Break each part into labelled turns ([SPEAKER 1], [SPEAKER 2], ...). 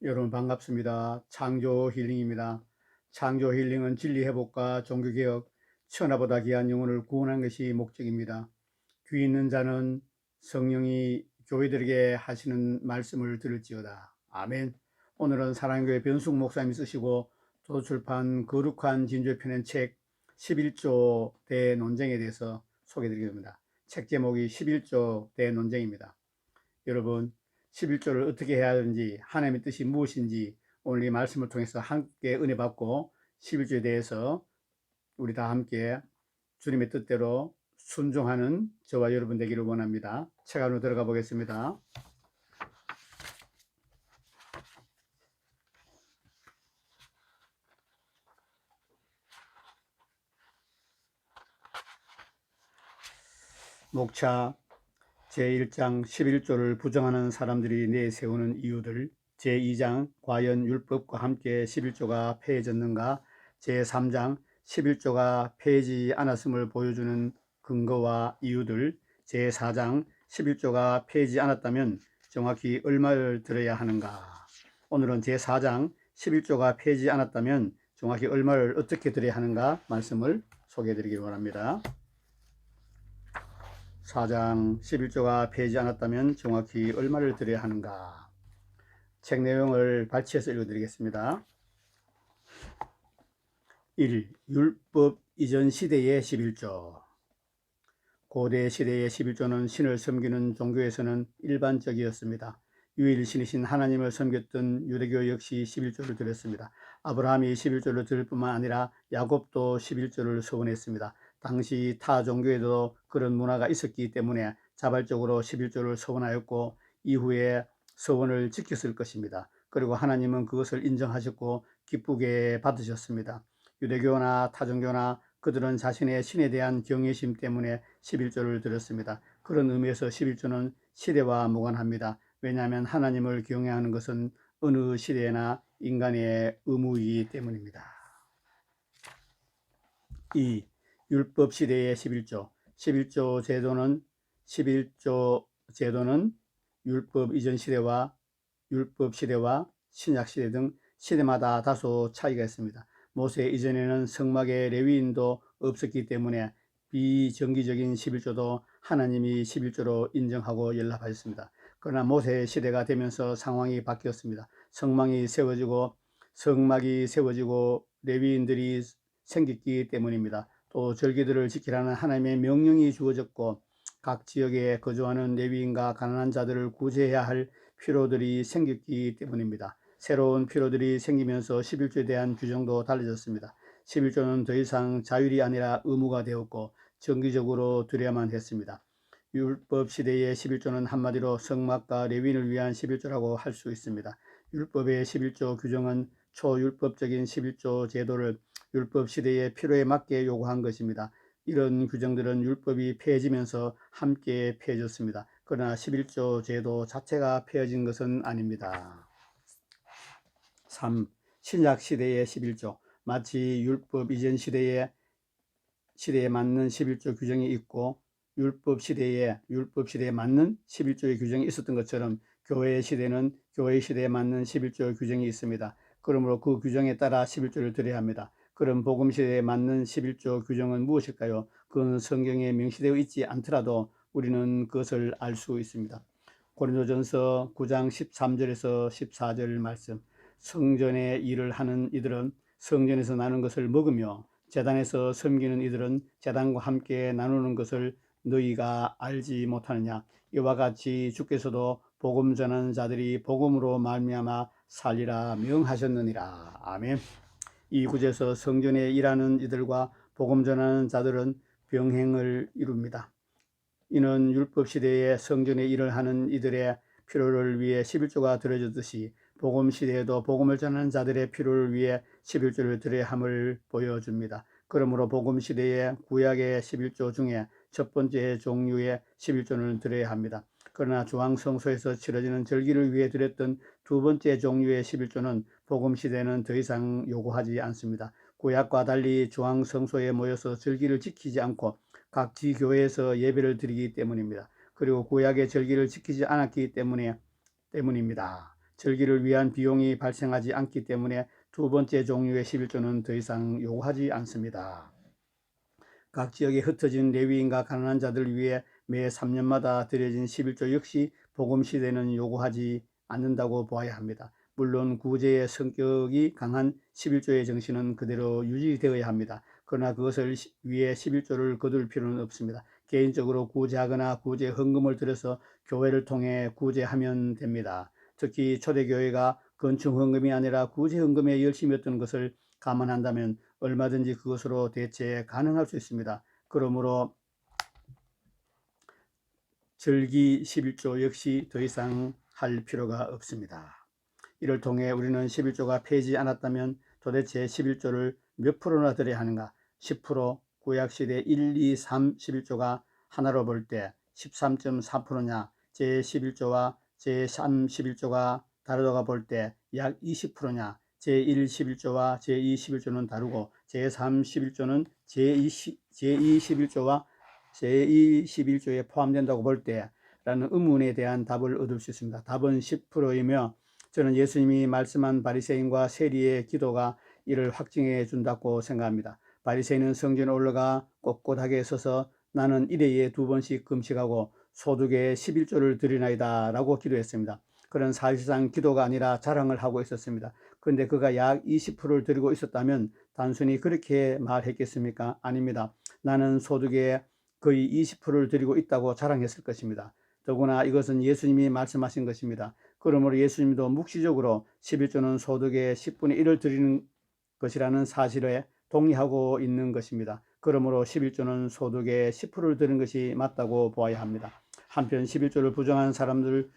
[SPEAKER 1] 여러분 반갑습니다. 창조 힐링입니다. 창조 힐링은 진리 회복과 종교 개혁, 천하보다 귀한 영혼을 구원하는 것이 목적입니다. 귀 있는 자는 성령이 교회들에게 하시는 말씀을 들을지어다. 아멘. 오늘은 사랑교회 변숙 목사님이 쓰시고 도서출판 거룩한 진주에 펴낸 책 11조 대논쟁에 대해서 소개해드리겠습니다. 책 제목이 11조 대논쟁입니다. 여러분, 11조를 어떻게 해야 하는지, 하나님의 뜻이 무엇인지 오늘 이 말씀을 통해서 함께 은혜 받고 11조에 대해서 우리 다 함께 주님의 뜻대로 순종하는 저와 여러분 되기를 원합니다. 책 안으로 들어가 보겠습니다. 목차 제1장 11조를 부정하는 사람들이 내세우는 이유들, 제2장 과연 율법과 함께 11조가 폐해졌는가, 제3장 11조가 폐해지 않았음을 보여주는 근거와 이유들, 제4장 11조가 폐해지 않았다면 정확히 얼마를 들어야 하는가. 오늘은 제4장 11조가 폐해지 않았다면 정확히 얼마를 어떻게 들어야 하는가 말씀을 소개해 드리기 바랍니다. 4장 11조가 폐지 않았다면 정확히 얼마를 들여야 하는가. 책 내용을 발췌해서 읽어드리겠습니다. 1. 율법 이전 시대의 11조. 고대 시대의 11조는 신을 섬기는 종교에서는 일반적이었습니다. 유일신이신 하나님을 섬겼던 유대교 역시 11조를 드렸습니다. 아브라함이 11조를 드릴 뿐만 아니라 야곱도 11조를 서원했습니다. 당시 타 종교에도 그런 문화가 있었기 때문에 자발적으로 11조를 서원하였고 이후에 서원을 지켰을 것입니다. 그리고 하나님은 그것을 인정하셨고 기쁘게 받으셨습니다. 유대교나 타종교나 그들은 자신의 신에 대한 경외심 때문에 11조를 드렸습니다. 그런 의미에서 11조는 시대와 무관합니다. 왜냐하면 하나님을 경외하는 것은 어느 시대나 인간의 의무이기 때문입니다. 2. 율법 시대의 11조. 11조 제도는 율법 이전 시대와 율법 시대와 신약 시대 등 시대마다 다소 차이가 있습니다. 모세 이전에는 성막의 레위인도 없었기 때문에 비정기적인 11조도 하나님이 11조로 인정하고 연락하셨습니다. 그러나 모세 시대가 되면서 상황이 바뀌었습니다. 성막이 세워지고 레위인들이 생겼기 때문입니다. 또 절기들을 지키라는 하나님의 명령이 주어졌고 각 지역에 거주하는 레위인과 가난한 자들을 구제해야 할 필요들이 생겼기 때문입니다. 새로운 필요들이 생기면서 11조에 대한 규정도 달라졌습니다. 11조는 더 이상 자율이 아니라 의무가 되었고 정기적으로 드려야만 했습니다. 율법 시대의 11조는 한마디로 성막과 레위인을 위한 11조라고 할 수 있습니다. 율법의 11조 규정은 초율법적인 11조 제도를 율법 시대의 필요에 맞게 요구한 것입니다. 이런 규정들은 율법이 폐해지면서 함께 폐해졌습니다. 그러나 11조 제도 자체가 폐해진 것은 아닙니다. 3. 신약 시대의 11조. 마치 율법 이전 시대에 맞는 11조 규정이 있고 율법 시대에 맞는 11조의 규정이 있었던 것처럼 교회 시대는 교회 시대에 맞는 11조 규정이 있습니다. 그러므로 그 규정에 따라 11조를 드려야 합니다. 그럼 복음 시대에 맞는 11조 규정은 무엇일까요? 그건 성경에 명시되어 있지 않더라도 우리는 그것을 알 수 있습니다. 고린도전서 9장 13절에서 14절 말씀. 성전에 일을 하는 이들은 성전에서 나는 것을 먹으며 제단에서 섬기는 이들은 제단과 함께 나누는 것을 너희가 알지 못하느냐. 이와 같이 주께서도 복음 전하는 자들이 복음으로 말미암아 살리라 명하셨느니라. 아멘. 이 구절에서 성전에 일하는 이들과 복음 전하는 자들은 병행을 이룹니다. 이는 율법 시대에 성전에 일을 하는 이들의 필요를 위해 11조가 드려졌듯이 복음 시대에도 복음을 전하는 자들의 필요를 위해 11조를 드려야 함을 보여줍니다. 그러므로 복음 시대의 구약의 11조 중에 첫 번째 종류의 11조는 드려야 합니다. 그러나 중앙성소에서 치러지는 절기를 위해 드렸던 두 번째 종류의 11조는 복음 시대는 더 이상 요구하지 않습니다. 구약과 달리 중앙성소에 모여서 절기를 지키지 않고 각 지교회에서 예배를 드리기 때문입니다. 그리고 구약의 절기를 지키지 않았기 때문입니다. 절기를 위한 비용이 발생하지 않기 때문에 두 번째 종류의 11조는 더 이상 요구하지 않습니다. 각 지역에 흩어진 레위인과 가난한 자들을 위해 매 3년마다 드려진 11조 역시 복음 시대는 요구하지 않는다고 보아야 합니다. 물론 구제의 성격이 강한 11조의 정신은 그대로 유지되어야 합니다. 그러나 그것을 위해 11조를 거둘 필요는 없습니다. 개인적으로 구제하거나 구제 헌금을 들여서 교회를 통해 구제하면 됩니다. 특히 초대교회가 건축 헌금이 아니라 구제 헌금에 열심이었던 것을 감안한다면 얼마든지 그것으로 대체 가능할 수 있습니다. 그러므로 절기 11조 역시 더 이상 할 필요가 없습니다. 이를 통해 우리는 11조가 폐지 않았다면 도대체 11조를 몇 프로나 드려야 하는가? 10%, 구약시대 1, 2, 3, 11조가 하나로 볼 때 13.4%냐? 제11조와 제3, 11조가 다르다고 볼 때 약 20%냐? 제1, 11조와 제2, 11조는 다르고 제3, 11조는 제2, 11조와 제2, 11조에 포함된다고 볼 때라는 의문에 대한 답을 얻을 수 있습니다. 답은 10%이며 저는 예수님이 말씀한 바리새인과 세리의 기도가 이를 확증해 준다고 생각합니다. 바리새인은 성전에 올라가 꼿꼿하게 서서 나는 일회에 2번씩 금식하고 소득의 11조를 드리나이다 라고 기도했습니다. 그는 사실상 기도가 아니라 자랑을 하고 있었습니다. 그런데 그가 약 20%를 드리고 있었다면 단순히 그렇게 말했겠습니까? 아닙니다. 나는 소득의 거의 20%를 드리고 있다고 자랑했을 것입니다. 더구나 이것은 예수님이 말씀하신 것입니다. 그러므로 예수님도 묵시적으로 11조는 소득의 10분의 1을 드리는 것이라는 사실에 동의하고 있는 것입니다. 그러므로 11조는 소득의 10%를 드리는 것이 맞다고 보아야 합니다. 한편 11조를 부정하는 사람들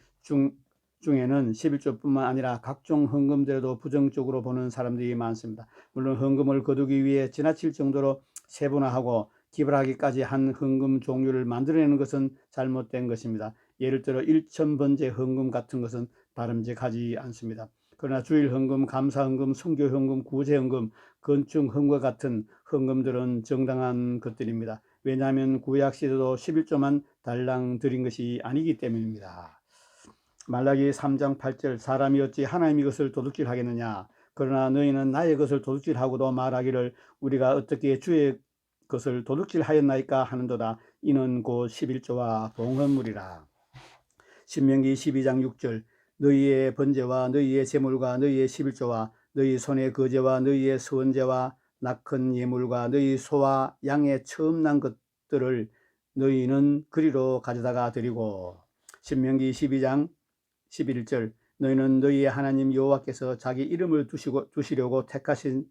[SPEAKER 1] 중에는 11조뿐만 아니라 각종 헌금들에도 부정적으로 보는 사람들이 많습니다. 물론 헌금을 거두기 위해 지나칠 정도로 세분화하고 기발하기까지 한 헌금 종류를 만들어내는 것은 잘못된 것입니다. 예를 들어 1,000번째 헌금 같은 것은 바람직하지 않습니다. 그러나 주일 헌금, 감사 헌금, 선교 헌금, 구제 헌금, 건축 헌금과 같은 헌금들은 정당한 것들입니다. 왜냐하면 구약 시대도 11조만 달랑 드린 것이 아니기 때문입니다. 말라기 3장 8절 사람이 어찌 하나님의 것을 도둑질하겠느냐 그러나 너희는 나의 것을 도둑질하고도 말하기를 우리가 어떻게 주의 것을 도둑질하였나이까 하는도다. 이는 곧 11조와 봉헌물이라. 신명기 12장 6절 너희의 번제와 너희의 제물과 너희의 11조와 너희 손의 거제와 너희의 서원제와 낙헌 예물과 너희 소와 양의 처음 난 것들을 너희는 그리로 가져다가 드리고 신명기 12장 11절 너희는 너희의 하나님 여호와께서 자기 이름을 두시려고 택하실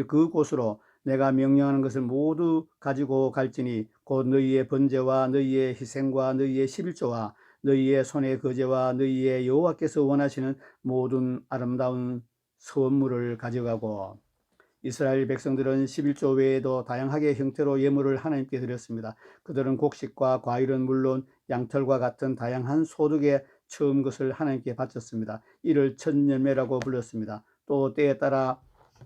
[SPEAKER 1] 그 곳으로 내가 명령하는 것을 모두 가지고 갈지니 곧 너희의 번제와 너희의 희생과 너희의 11조와 너희의 손의 거제와 너희의 여호와께서 원하시는 모든 아름다운 선물을 가져가고 이스라엘 백성들은 11조 외에도 다양하게 형태로 예물을 하나님께 드렸습니다. 그들은 곡식과 과일은 물론 양털과 같은 다양한 소득의 처음 것을 하나님께 바쳤습니다. 이를 첫열매라고 불렀습니다. 또 때에 따라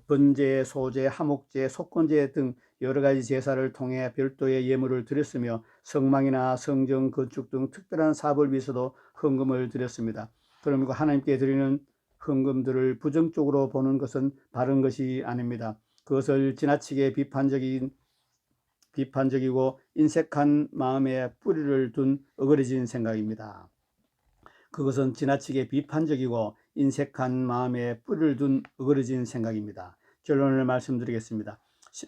[SPEAKER 1] 번제, 소제, 하목제, 속건제 등 여러 가지 제사를 통해 별도의 예물을 드렸으며 성망이나 성전 건축 등 특별한 사업을 위해서도 헌금을 드렸습니다. 그러므로 하나님께 드리는 헌금들을 부정적으로 보는 것은 바른 것이 아닙니다. 그것을 지나치게 비판적이고 인색한 마음에 뿌리를 둔 어그러진 생각입니다. 그것은 지나치게 비판적이고 인색한 마음에 뿌리를 둔 어그러진 생각입니다. 결론을 말씀드리겠습니다.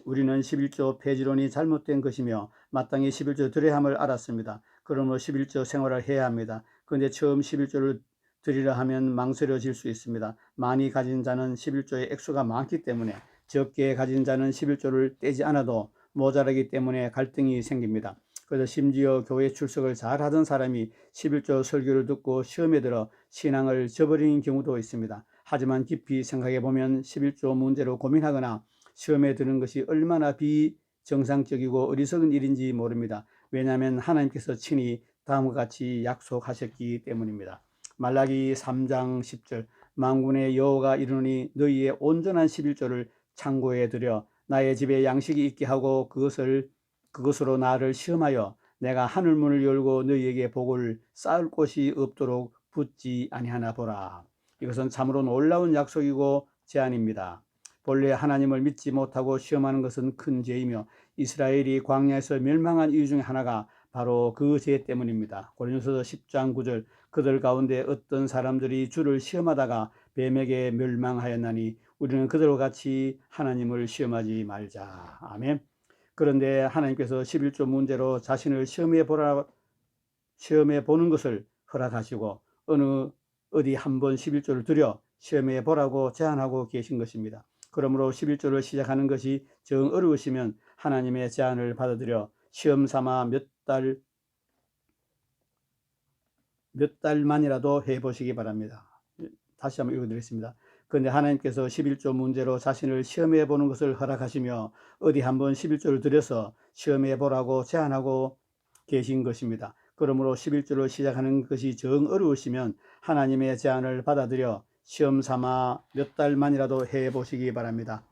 [SPEAKER 1] 우리는 11조 폐지론이 잘못된 것이며 마땅히 11조 드려야 함을 알았습니다. 그러므로 11조 생활을 해야 합니다. 그런데 처음 11조를 드리려 하면 망설여질 수 있습니다. 많이 가진 자는 11조의 액수가 많기 때문에 적게 가진 자는 11조를 떼지 않아도 모자라기 때문에 갈등이 생깁니다. 그래서 심지어 교회 출석을 잘 하던 사람이 11조 설교를 듣고 시험에 들어 신앙을 저버리는 경우도 있습니다. 하지만 깊이 생각해 보면 11조 문제로 고민하거나 시험에 드는 것이 얼마나 비정상적이고 어리석은 일인지 모릅니다. 왜냐하면 하나님께서 친히 다음과 같이 약속하셨기 때문입니다. 말라기 3장 10절 만군의 여호와가 이르노니 너희의 온전한 11조를 창고에 들여 나의 집에 양식이 있게 하고 그것으로 나를 시험하여 내가 하늘문을 열고 너희에게 복을 쌓을 곳이 없도록 붙지 아니하나 보라. 이것은 참으로 놀라운 약속이고 제안입니다. 본래 하나님을 믿지 못하고 시험하는 것은 큰 죄이며 이스라엘이 광야에서 멸망한 이유 중에 하나가 바로 그 죄 때문입니다. 고린도서 10장 9절 그들 가운데 어떤 사람들이 주를 시험하다가 뱀에게 멸망하였나니 우리는 그들과 같이 하나님을 시험하지 말자. 아멘. 그런데 하나님께서 11조 문제로 자신을 시험해 보는 것을 허락하시고 어디 한번 11조를 들여 시험해 보라고 제안하고 계신 것입니다. 그러므로 11조를 시작하는 것이 정 어려우시면 하나님의 제안을 받아들여 시험 삼아 몇 달만이라도 해보시기 바랍니다. 다시 한번 읽어드리겠습니다. 그런데 하나님께서 11조 문제로 자신을 시험해 보는 것을 허락하시며 어디 한번 11조를 들여서 시험해 보라고 제안하고 계신 것입니다. 그러므로 11조를 시작하는 것이 정 어려우시면 하나님의 제안을 받아들여 시험 삼아 몇 달만이라도 해보시기 바랍니다.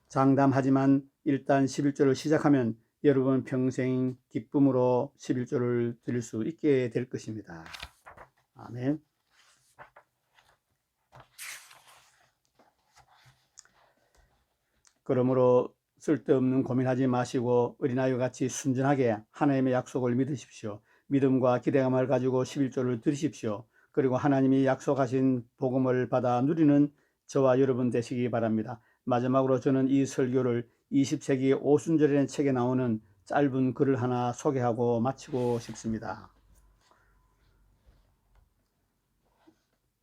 [SPEAKER 1] 장담하지만 일단 11조를 시작하면 여러분 평생 기쁨으로 11조를 드릴 수 있게 될 것입니다. 아멘. 그러므로 쓸데없는 고민하지 마시고 어린아이와 같이 순전하게 하나님의 약속을 믿으십시오. 믿음과 기대감을 가지고 11조를 드리십시오. 그리고 하나님이 약속하신 복음을 받아 누리는 저와 여러분 되시기 바랍니다. 마지막으로 저는 이 설교를 20세기 오순절이라는 책에 나오는 짧은 글을 하나 소개하고 마치고 싶습니다.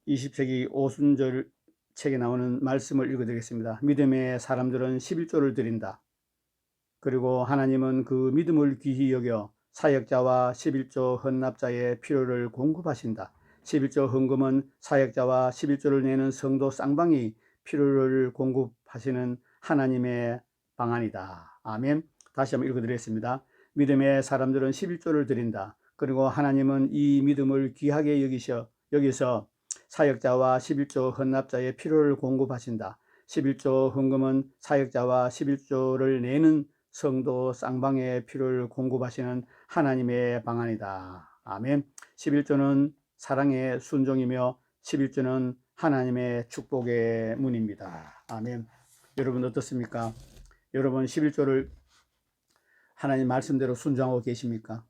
[SPEAKER 1] 20세기 오순절 책에 나오는 말씀을 읽어드리겠습니다. 믿음의 사람들은 11조를 드린다. 그리고 하나님은 그 믿음을 귀히 여겨 사역자와 11조 헌납자의 필요를 공급하신다. 11조 헌금은 사역자와 11조를 내는 성도 쌍방이 필요를 공급하시는 하나님의 방안이다. 아멘. 다시 한번 읽어드리겠습니다. 믿음의 사람들은 11조를 드린다. 그리고 하나님은 이 믿음을 귀하게 여기서 사역자와 11조 헌납자의 필요를 공급하신다. 11조 헌금은 사역자와 11조를 내는 성도 쌍방의 필요를 공급하시는 하나님의 방안이다. 아멘. 11조는 사랑의 순종이며 11조는 하나님의 축복의 문입니다. 아멘. 여러분 어떻습니까? 여러분 11조를 하나님 말씀대로 순종하고 계십니까?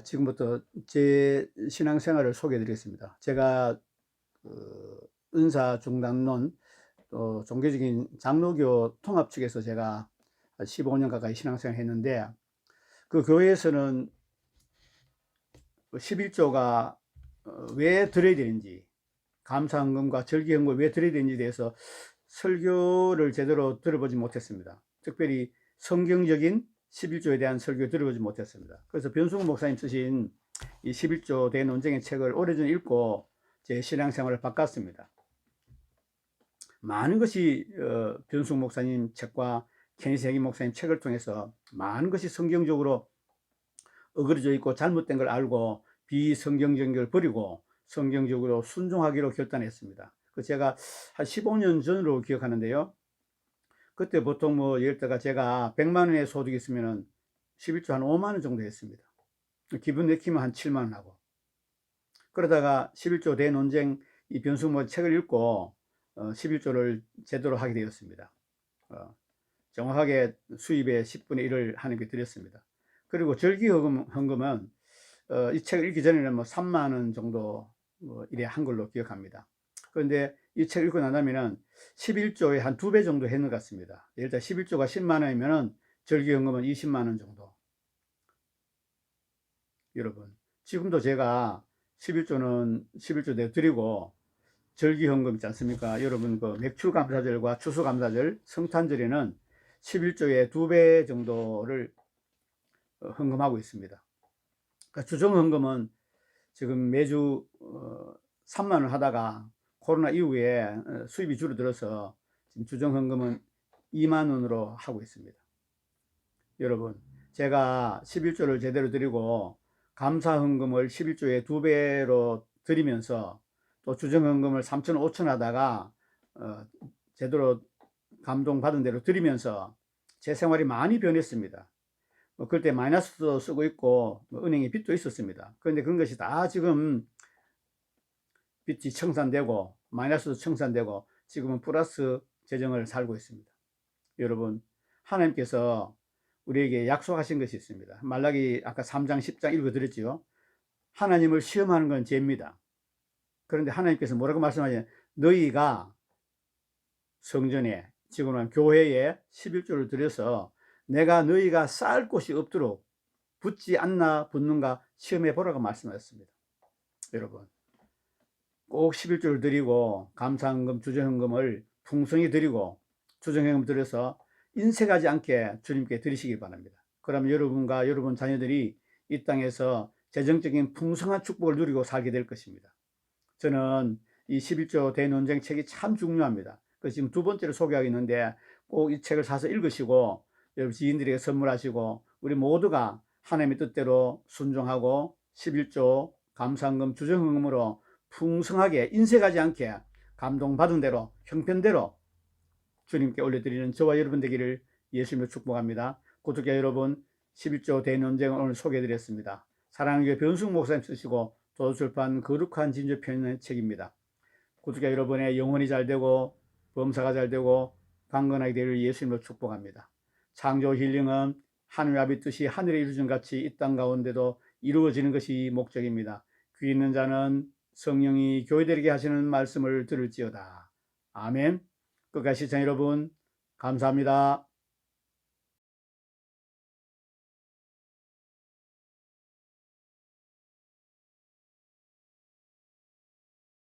[SPEAKER 1] 지금부터 제 신앙생활을 소개해 드리겠습니다. 제가 은사중단론 또 종교적인 장로교 통합 측에서 제가 15년 가까이 신앙생활을 했는데 그 교회에서는 11조가 왜 드려야 되는지 감사헌금과 절기헌금을 왜 드려야 되는지에 대해서 설교를 제대로 들어보지 못했습니다. 특별히 성경적인 11조에 대한 설교를 들어보지 못했습니다. 그래서 변승훈 목사님 쓰신 이 11조 대논쟁의 책을 오래전에 읽고 제 신앙생활을 바꿨습니다. 많은 것이 변승훈 목사님 책과 케니스 해긴 목사님 책을 통해서 많은 것이 성경적으로 어그러져 있고 잘못된 걸 알고 비성경적인 걸 버리고 성경적으로 순종하기로 결단했습니다. 제가 한 15년 전으로 기억하는데요. 그때 보통 예를 들어 제가 100만 원의 소득이 있으면 11조 한 5만 원 정도 했습니다. 기분 내키면 한 7만 원 하고. 그러다가 11조 대논쟁 이 변승모 책을 읽고 11조를 제대로 하게 되었습니다. 정확하게 수입의 10분의 1을 하나님께 드렸습니다. 그리고 절기헌금은 이 책을 읽기 전에는 3만 원 정도 이래 한 걸로 기억합니다. 그런데 이 책을 읽고 나면 11조에 한 2배 정도 했는 것 같습니다. 예를 들어 11조가 10만 원이면 절기헌금은 20만 원 정도. 여러분 지금도 제가 11조 내가 드리고 절기헌금 있지 않습니까? 여러분 그 맥추감사절과 추수감사절, 성탄절에는 11조의 2배 정도를 헌금하고 있습니다. 그러니까 주정헌금은 지금 매주 3만 원 하다가 코로나 이후에 수입이 줄어들어서 지금 주정헌금은 2만 원으로 하고 있습니다. 여러분 제가 11조를 제대로 드리고 감사헌금을 11조의 2배로 드리면서 또 주정헌금을 3천 5천 하다가 제대로 감동받은 대로 드리면서 제 생활이 많이 변했습니다. 그때 마이너스도 쓰고 있고 은행에 빚도 있었습니다. 그런데 그런 것이 다 지금 빚이 청산되고 마이너스도 청산되고 지금은 플러스 재정을 살고 있습니다. 여러분, 하나님께서 우리에게 약속하신 것이 있습니다. 말라기 아까 3장 10장 읽어드렸지요. 하나님을 시험하는 건 죄입니다. 그런데 하나님께서 뭐라고 말씀하시냐, 너희가 성전에, 지금은 교회에 11조를 들여서 내가 너희가 쌓을 곳이 없도록 붙지 않나 붙는가 시험해 보라고 말씀하셨습니다. 여러분, 꼭 11조를 드리고 감사헌금, 주정헌금을 풍성히 드리고 주정헌금 드려서 인색하지 않게 주님께 드리시기 바랍니다. 그럼 여러분과 여러분 자녀들이 이 땅에서 재정적인 풍성한 축복을 누리고 살게 될 것입니다. 저는 이 11조 대논쟁 책이 참 중요합니다. 그래서 지금 두 번째로 소개하고 있는데 꼭 이 책을 사서 읽으시고 여러분 지인들에게 선물하시고 우리 모두가 하나님의 뜻대로 순종하고 11조 감사헌금, 주정헌금으로 풍성하게 인색하지 않게 감동받은 대로 형편대로 주님께 올려드리는 저와 여러분 되기를 예수님으로 축복합니다. 구독자 여러분, 11조 대논쟁을 오늘 소개해드렸습니다. 사랑하는 교회 변숙 목사님 쓰시고 도서출판 거룩한 진주 편의 책입니다. 구독자 여러분의 영혼이 잘되고 범사가 잘되고 강건하게 되기를 예수님으로 축복합니다. 창조 힐링은 하늘 아버지 뜻이 하늘에 이루어진 같이 이 땅 가운데도 이루어지는 것이 목적입니다. 귀 있는 자는 성령이 교회들에게 하시는 말씀을 들을지어다. 아멘. 끝까지 시청 여러분 감사합니다.